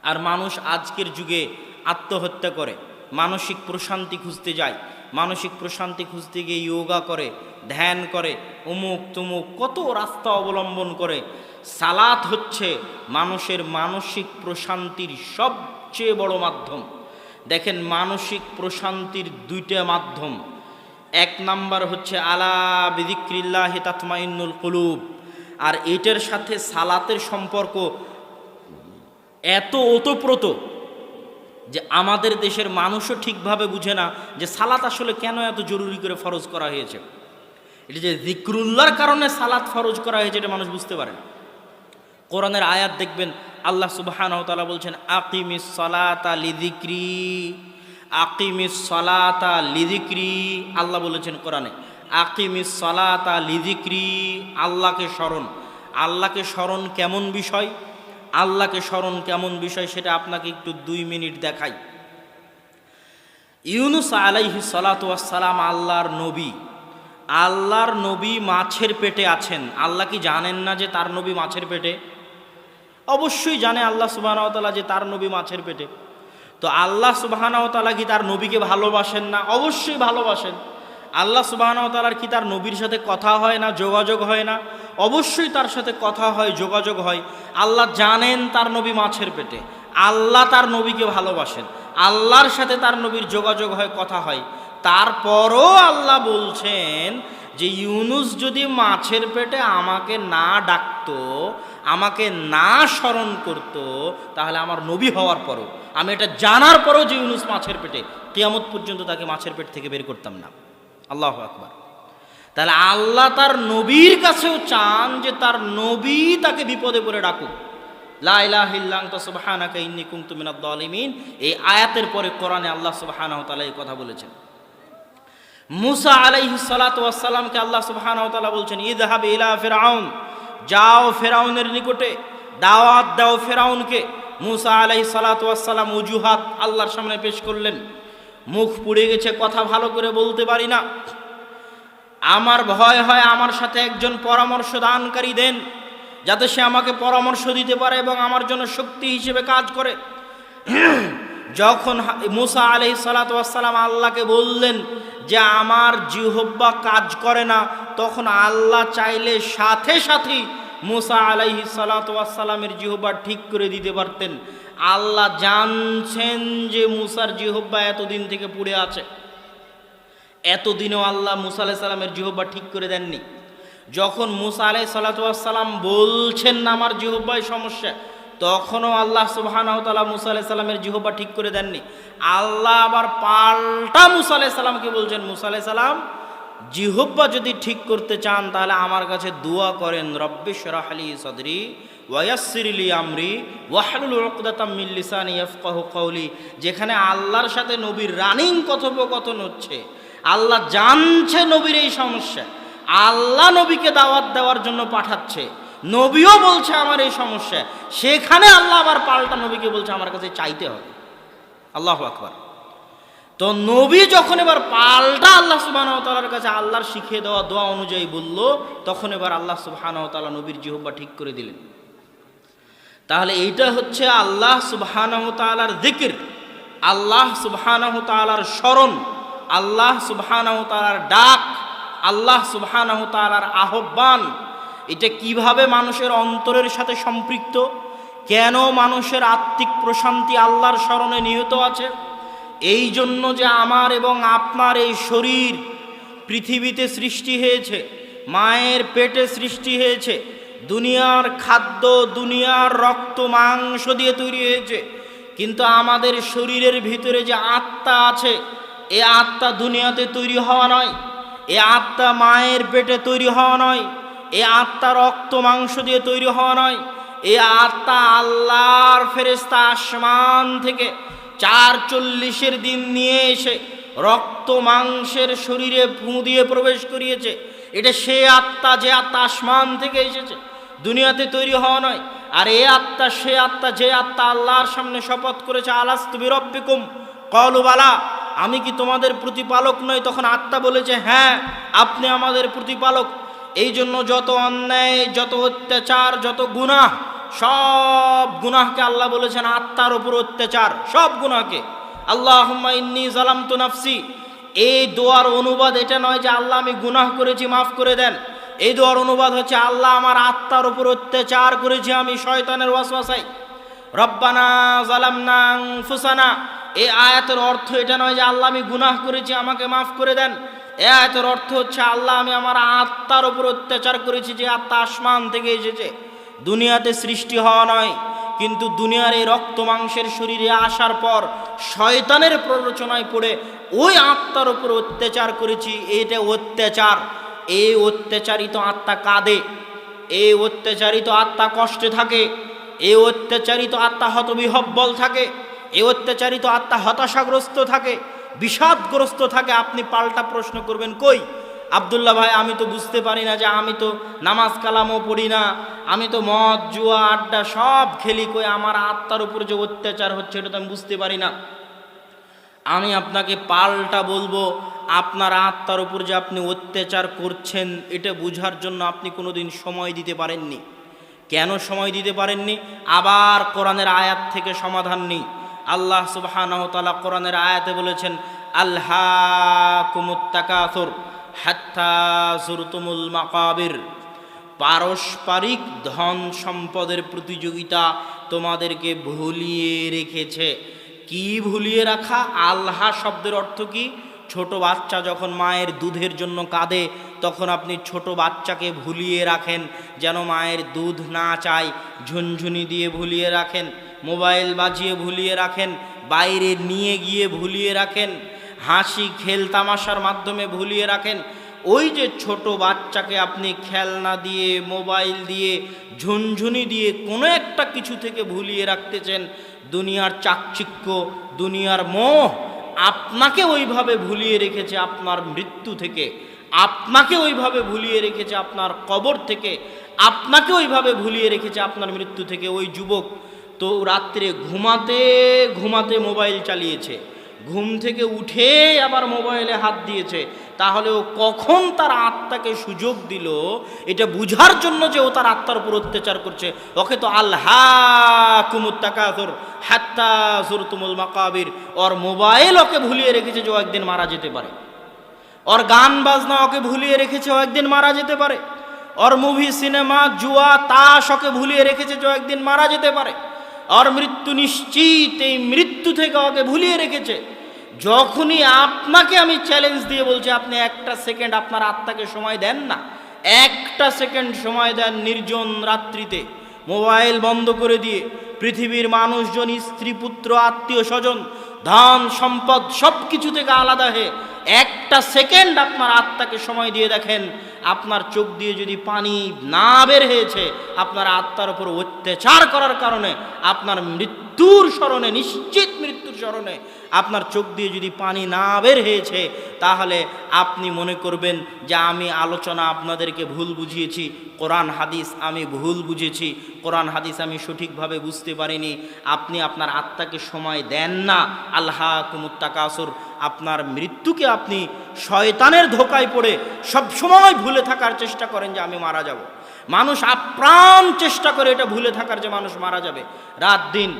আর মানুষ আজকের যুগে আত্মহত্যা করে, মানসিক প্রশান্তি খুঁজতে যায়, মানসিক প্রশান্তি খুঁজতে গিয়ে যোগা করে, ধ্যান করে, অমুক তুমুক কত রাস্তা অবলম্বন করে। সালাত হচ্ছে মানুষের মানসিক প্রশান্তির সবচেয়ে বড় মাধ্যম। দেখেন, মানসিক প্রশান্তির দুইটা মাধ্যম। এক নাম্বার হচ্ছে আলা বিযিক্রিল্লাহি তাতমাইন্নুল কুলুব, আর এটার সাথে সালাতের সম্পর্ক এত ওতপ্রোত যে আমাদের দেশের মানুষও ঠিকভাবে বুঝে না যে সালাত আসলে কেন এত জরুরি করে ফরজ করা হয়েছে। এটা যে যিকরুল্লাহর কারণে সালাত ফরজ করা হয়েছে এটা মানুষ বুঝতে পারে না। কোরআনের আয়াত দেখবেন, আল্লাহ সুবহানাহু ওয়া তাআলা বলছেন আকিমিস সালাতা লিযিকরি, আকিমিস সালাতা লিযিকরি। আল্লাহ বলেছেন কোরআনে আকিমিস সালাতা লিযিকরি, আল্লাহকে স্মরণ। আল্লাহকে স্মরণ কেমন বিষয়, আল্লাহকে স্মরণ কেমন বিষয় সেটা আপনাকে একটু 2 মিনিট দেখাই। ইউনুস আলাইহিস সালাতু ওয়াস সালাম আল্লাহর নবী, আল্লাহর নবী মাছের পেটে আছেন। আল্লাহ কি জানেন না যে তার নবী মাছের পেটে? অবশ্যই জানে আল্লাহ সুবহানাহু ওয়া তাআলা যে তার নবী মাছের পেটে। তো আল্লাহ সুবহানাহু ওয়া তাআলা কি তার নবীকে ভালোবাসেন না? অবশ্যই ভালোবাসেন। আল্লাহ সুবহানাহু ওয়া তাআলার কি তার নবীর সাথে কথা হয় না, যোগাযোগ হয় না? অবশ্যই তার সাথে কথা হয়, যোগাযোগ হয়। আল্লাহ জানেন তার নবী মাছের পেটে, আল্লাহ তার নবীকে ভালোবাসেন, আল্লাহর সাথে তার নবীর যোগাযোগ হয়, কথা হয়। তারপরও আল্লাহ বলছেন যে ইউনুস যদি মাছের পেটে আমাকে না ডাকতো, আমাকে না স্মরণ করত, তাহলে আমার নবী হওয়ার পরও, আমি এটা জানার পরও যে ইউনুস মাছের পেটে, কিয়ামত পর্যন্ত তাকে মাছের পেট থেকে বের করতাম না। আল্লাহু আকবার। তাহলে আল্লাহ তার নবীর কাছেও চান যে তার নবী তাকে বিপদে পড়ে ডাকুক। লা ইলাহা ইল্লা আনতা সুবহানাকা ইন্নী কুনতু মিনাজ জালিমিন। এই আয়াতের পরে কোরআনে আল্লাহ সুবহানাহু ওয়া তাআলা এই কথা বলেছেন। মুসা আলাইহিস সালাতু ওয়াস সালামকে আল্লাহ সুবহানাহু ওয়া তাআলা বলছেন ইযহাব ইলা ফিরআউন, যাও ফেরাউনের নিকটে, দাওয়াত দাও ফেরাউনকে। মুসা আলাইহিস সালাতু ওয়াস সালাম অজুহাত আল্লাহর সামনে পেশ করলেন। মুখ পুড়ে গেছে, কথা ভালো করে বলতে পারি না, আমার ভয় হয় আমার সাথে একজন পরামর্শ দানকারী দেন, যাতে সে আমাকে পরামর্শ দিতে পারে এবং আমার জন্য শক্তি হিসেবে কাজ করে। যখন মুসা আলাইহিস সালাতু ওয়াস সালাম আল্লাহকে বললেন যে আমার জিহ্বা কাজ করে না, তখন আল্লাহ চাইলে সাথে সাথেই মুসা আলাইহিস সালাতু ওয়াস সালামের জিহ্বা ঠিক করে দিতে পারতেন। আল্লাহ জানছেন যে মুসার জিহ্বা এতদিন থেকে পুড়ে আছে, এতদিনও আল্লাহ মুসা আলাইহিস সালামের জিহ্বা ঠিক করে দেননি। যখন মুসা আলাইহিস সালাতু ওয়াস সালাম বলছেন না আমার জিহ্বায় সমস্যা, তখনও আল্লাহ সুবহানাহু ওয়া তাআলা মুসা আলাইহিস সালামের জিহ্বা ঠিক করে দেননি। আল্লাহ আবার পাল্টা মুসা আলাইহিস সালামকে বলছেন, মুসা আলাইহিস সালাম জিহ্বা যদি ঠিক করতে চান তাহলে আমার কাছে দোয়া করেন, রব্বি শরহ লি সাদরি ওয়া ইয়াসসির লি আমরি ওয়াহলুল উকদাতাম মিন লিসানি ইয়াফকাহু কওলি। যেখানে আল্লাহর সাথে নবীর রানিং কথোপকথন হচ্ছে, আল্লাহ জানছে নবীর এই সমস্যা, আল্লাহ নবীকে দাওয়াত দেওয়ার জন্য পাঠাচ্ছে, নবীও বলছে আমার এই সমস্যা, সেখানে আল্লাহ আবার পাল্টা নবীকে বলছে আমার কাছে চাইতে হবে। আল্লাহু আকবার। তো নবী যখন এবার পাল্টা আল্লাহ সুবহানাহু ওয়া তাআলার কাছে আল্লাহর শিখিয়ে দেওয়া দোয়া অনুযায়ী বলল, তখন এবার আল্লাহ সুবহানাহু ওয়া তাআলা নবীর জিহ্বা ঠিক করে দিলেন। তাহলে এইটা হচ্ছে আল্লাহ সুবহানাহু ওয়া তাআলার জিকির, আল্লাহ সুবহানাহু ওয়া তাআলার স্মরণ, আল্লাহ সুবহানাহু ওয়া তাআলার ডাক, আল্লাহ সুবহানাহু ওয়া তাআলার আহ্বান। এটা কিভাবে মানুষের অন্তরের সাথে সম্পৃক্ত, কেন মানুষের আত্মিক প্রশান্তি আল্লাহর স্মরণে নিহিত আছে? এই জন্য যে আমার এবং আপনার এই শরীর পৃথিবীতে সৃষ্টি হয়েছে, মায়ের পেটে সৃষ্টি হয়েছে, দুনিয়ার খাদ্য, দুনিয়ার রক্ত মাংস দিয়ে তৈরি হয়েছে, কিন্তু আমাদের শরীরের ভিতরে যে আত্মা আছে, এ আত্মা দুনিয়াতে তৈরি হওয়া নয়, এ আত্মা মায়ের পেটে তৈরি হওয়া নয়, এ আত্মা রক্ত মাংস দিয়ে তৈরি হওয়া নয়, এ আত্মা আল্লাহর ফেরেশতা আসমান থেকে 440 দিন নিয়ে এসে রক্ত মাংসের শরীরে ফু দিয়ে প্রবেশ করিয়েছে। এটা সে আত্মা যে আত্মা আসমান থেকে এসেছে, দুনিয়াতে তৈরি হওয়া নয়। আর এ আত্মা সে আত্মা যে আত্মা আল্লাহর সামনে শপথ করেছে আলাস্তু বিরব্বিকুম ক্বালু বালা, আমি কি তোমাদের প্রতিপালক নই? তখন আত্মা বলেছে হ্যাঁ, আপনি আমাদের প্রতিপালক। এই জন্য যত অন্যায়, যত অত্যাচার, যত গুনাহ সব গুনাহকে আল্লাহ বলেছেন আত্মার উপর অত্যাচার, সব গুনাহকে। আল্লাহুম্মা ইন্নী যালামতু নাফসি, এই দোয়ার অনুবাদ এটা নয় যে আল্লাহ আমি গুনাহ করেছি মাফ করে দেন। এই দোয়ার অনুবাদ হচ্ছে আল্লাহ আমার আত্মার উপর অত্যাচার করেছি আমি শয়তানের ওয়াসওয়াসায়। রব্বানা যালামনা আনফুসানা, এই আয়াতের অর্থ এটা নয় যে আল্লাহ আমি গুনাহ করেছি আমাকে মাফ করে দেন। এই আয়াতের অর্থ হচ্ছে আল্লাহ আমি আমার আত্মার উপর অত্যাচার করেছি, যে আত্মা আসমান থেকে এসেছে, দুনিয়াতে সৃষ্টি হওয়া নয়, কিন্তু দুনিয়ার এই রক্ত মাংসের শরীরে আসার পর শয়তানের প্ররোচনায় পড়ে ওই আত্মার উপর অত্যাচার করেছি। এইটা অত্যাচার। এই অত্যাচারিত আত্মা কাঁদে, এই অত্যাচারিত আত্মা কষ্টে থাকে, এই অত্যাচারিত আত্মা হতবিহব্বল থাকে, এই অত্যাচারিত আত্মা হতাশাগ্রস্ত থাকে, বিষাদগ্রস্ত থাকে। আপনি পাল্টা প্রশ্ন করবেন, কই আব্দুল্লাহ ভাই আমি তো বুঝতে পারি না, যে আমি তো নামাজ কালামও পড়ি না, আমি তো মদ জুয়া আড্ডা সব খেলি, কই আমার আত্মার উপর যে অত্যাচার হচ্ছে এটা তো আমি বুঝতে পারি না। আমি আপনাকে পাল্টা বলবো, আপনার আত্মার উপর যে আপনি অত্যাচার করছেন এটা বুঝার জন্য আপনি কোনোদিন সময় দিতে পারেননি। কেন সময় দিতে পারেননি? আবার কোরআনের আয়াত থেকে সমাধান নেই। আল্লাহ সুবহানাহু ওয়া তাআলা কোরআনের আয়াতে বলেছেন, আলহাকুমুত তাকাসুর হাত্তা যুরতুমুল মাকাবির, পারস্পরিক ধন সম্পদের প্রতিযোগিতা তোমাদেরকে ভুলিয়ে রেখেছে। কি ভুলিয়ে রাখা? আল্হা শব্দের অর্থ কি? ছোট বাচ্চা যখন মায়ের দুধের জন্য কাঁদে, তখন আপনি ছোট বাচ্চাকে ভুলিয়ে রাখেন যেন মায়ের দুধ না চায়, ঝুনঝুনি দিয়ে ভুলিয়ে রাখেন, মোবাইল বাজিয়ে ভুলিয়ে রাখেন, বাইরে নিয়ে গিয়ে ভুলিয়ে রাখেন, হাসি খেল তামাশার মাধ্যমে ভুলিয়ে রাখেন। ওই যে ছোট বাচ্চাকে আপনি খেলনা দিয়ে, মোবাইল দিয়ে, ঝুনঝুনি দিয়ে কোনো একটা কিছু থেকে ভুলিয়ে রাখতেছেন, দুনিয়ার চাকচিক্য, দুনিয়ার মোহ আপনাকে ওইভাবে ভুলিয়ে রেখেছে আপনার মৃত্যু থেকে, আপনাকে ওইভাবে ভুলিয়ে রেখেছে আপনার কবর থেকে, আপনাকে ওইভাবে ভুলিয়ে রেখেছে আপনার মৃত্যু থেকে। ওই যুবক তো রাত্রে ঘুমাতে ঘুমাতে মোবাইল চালিয়েছে, ঘুম থেকে উঠে আবার মোবাইলে হাত দিয়েছে, তাহলে ও কখন তার আত্মাকে সুযোগ দিল এটা বুঝার জন্য যে ও তার আত্মার উপর অত্যাচার করছে? ওকে তো আলহাকুমুত তাকাসুর হাত্তা যুরতুমুল মাকাবির, ওর মোবাইল ওকে ভুলিয়ে রেখেছে যে ও একদিন মারা যেতে পারে, ওর গান বাজনা ওকে ভুলিয়ে রেখেছে ও একদিন মারা যেতে পারে, ওর মুভি সিনেমা জুয়া তাস ওকে ভুলিয়ে রেখেছে যে ও একদিন মারা যেতে পারে, ওর মৃত্যু নিশ্চিত, এই মৃত্যু থেকে ওকে ভুলিয়ে রেখেছে। যখনই আপনাকে আমি চ্যালেঞ্জ দিয়ে বলছি আপনি একটা সেকেন্ড আপনার আত্মাকে সময় দেন না, একটা সেকেন্ড সময় দেন, নির্জন রাত্রিতে মোবাইল বন্ধ করে দিয়ে, পৃথিবীর মানুষজন, স্ত্রী পুত্র আত্মীয় স্বজন ধন সম্পদ সব কিছু থেকে আলাদা হয়ে একটা সেকেন্ড আপনার আত্মাকে সময় দিয়ে দেখেন, আপনার চোখ দিয়ে যদি পানি না বের হয়েছে, আপনার আত্মার উপর অত্যাচার করার কারণে, আপনার মৃত্যুর স্মরণে, নিশ্চিত মৃত্যুর স্মরণে আপনার চোখ দিয়ে যদি পানি না বের হয়েছে, তাহলে আপনি মনে করবেন যে আমি আলোচনা আপনাদেরকে ভুল বুঝিয়েছি, কোরআন হাদিস আমি ভুল বুঝেছি, কোরআন হাদিস আমি সঠিকভাবে বুঝতে পারিনি। আপনি আপনার আত্মাকে সময় দেন না। আলহাকুমুত তাকাসুর, আপনার মৃত্যুকে আপনি শয়তানের ধোকায় পড়ে সবসময় ভুলে থাকার চেষ্টা করেন যে আমি মারা যাব। মানুষ আপ্রাণ চেষ্টা করে এটা ভুলে থাকার যে মানুষ মারা যাবে। রাত দিন